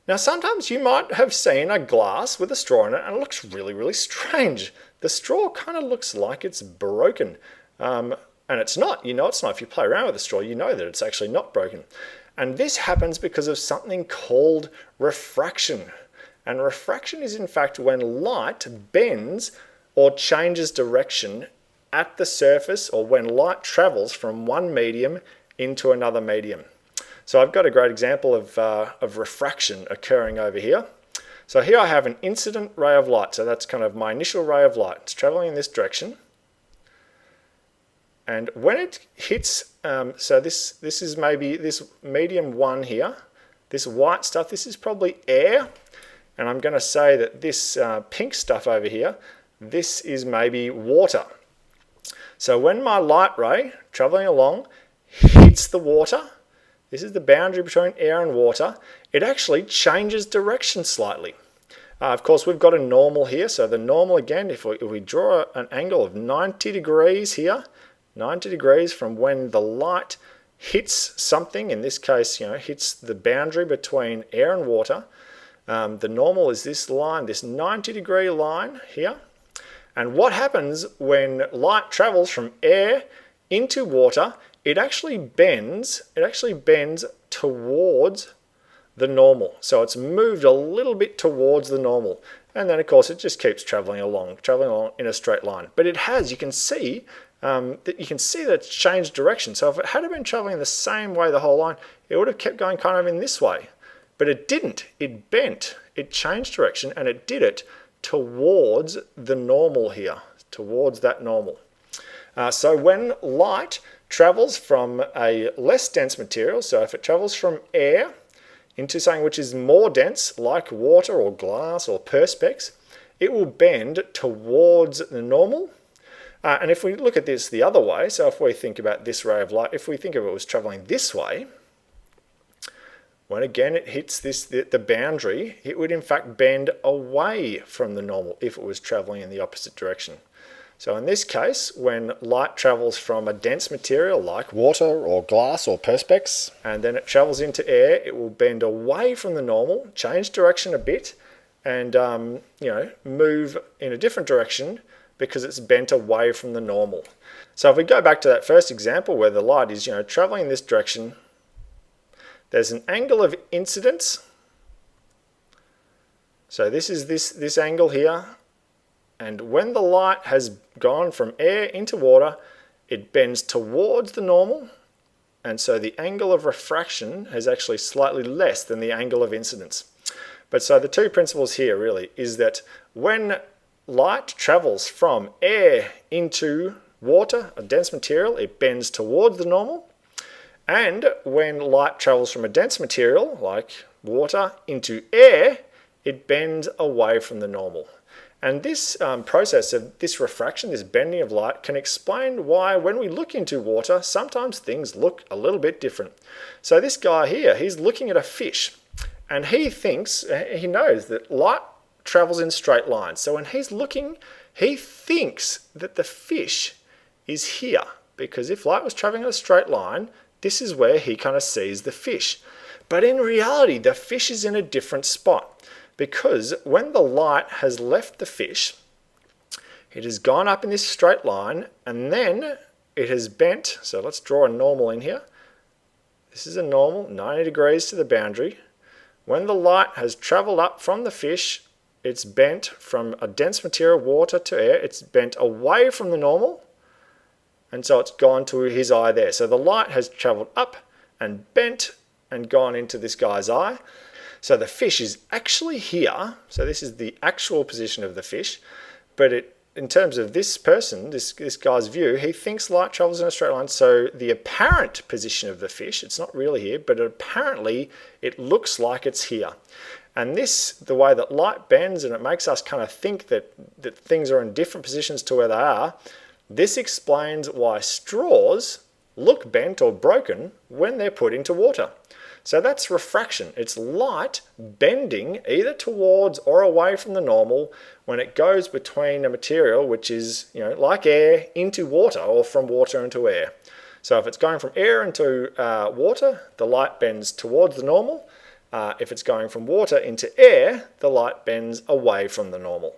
Now, sometimes you might have seen a glass with a straw in it and it looks really, really strange. The straw kind of looks like it's broken. And it's not. You know it's not. If you play around with the straw, you know that it's actually not broken. And this happens because of something called refraction. And refraction is in fact when light bends or changes direction at the surface, or when light travels from one medium into another medium. So I've got a great example of refraction occurring over here. So here I have an incident ray of light. So that's kind of my initial ray of light. It's traveling in this direction. And when it hits, so this is maybe this medium 1 here, this white stuff, this is probably air. And I'm going to say that this pink stuff over here, this is maybe water. So when my light ray traveling along hits the water, this is the boundary between air and water, it actually changes direction slightly. Of course, we've got a normal here. So the normal, again, if we draw an angle of 90 degrees here, 90 degrees from when the light hits something, in this case, hits the boundary between air and water, the normal is this line, this 90-degree line here. And what happens when light travels from air into water? It actually bends towards the normal. So it's moved a little bit towards the normal. And then, of course, it just keeps traveling along in a straight line. But it has, you can see that it's changed direction. So if it had been traveling the same way the whole line, it would have kept going kind of in this way. But it didn't. It bent. It changed direction, and it did it towards the normal here, towards that normal. So when light travels from a less dense material, so if it travels from air into something which is more dense, like water or glass or perspex, it will bend towards the normal. And if we look at this the other way, so if we think about this ray of light, if we think of it was traveling this way, when again it hits the boundary, it would in fact bend away from the normal if it was traveling in the opposite direction. So in this case, when light travels from a dense material like water or glass or perspex, and then it travels into air, it will bend away from the normal, change direction a bit, and move in a different direction because it's bent away from the normal. So if we go back to that first example where the light is traveling in this direction, there's an angle of incidence. So this is this angle here. And when the light has gone from air into water, it bends towards the normal. And so the angle of refraction is actually slightly less than the angle of incidence. But so the two principles here really is that when light travels from air into water, a dense material, it bends towards the normal. And when light travels from a dense material, like water, into air, it bends away from the normal. And this process of this refraction, this bending of light, can explain why when we look into water, sometimes things look a little bit different. So this guy here, he's looking at a fish, and he knows that light travels in straight lines. So when he's looking, he thinks that the fish is here, because if light was traveling in a straight line, this is where he kind of sees the fish. But in reality, the fish is in a different spot, because when the light has left the fish, it has gone up in this straight line, and then it has bent. So let's draw a normal in here. This is a normal, 90 degrees to the boundary. When the light has traveled up from the fish, it's bent from a dense material, water, to air. It's bent away from the normal, and so it's gone to his eye there. So the light has traveled up and bent and gone into this guy's eye. So the fish is actually here. So this is the actual position of the fish. But in terms of this person, this guy's view, he thinks light travels in a straight line. So the apparent position of the fish, it's not really here, but apparently it looks like it's here. And this, the way that light bends, and it makes us kind of think that things are in different positions to where they are, this explains why straws look bent or broken when they're put into water. So that's refraction. It's light bending either towards or away from the normal when it goes between a material which is, like air into water, or from water into air. So if it's going from air into water, the light bends towards the normal. If it's going from water into air, the light bends away from the normal.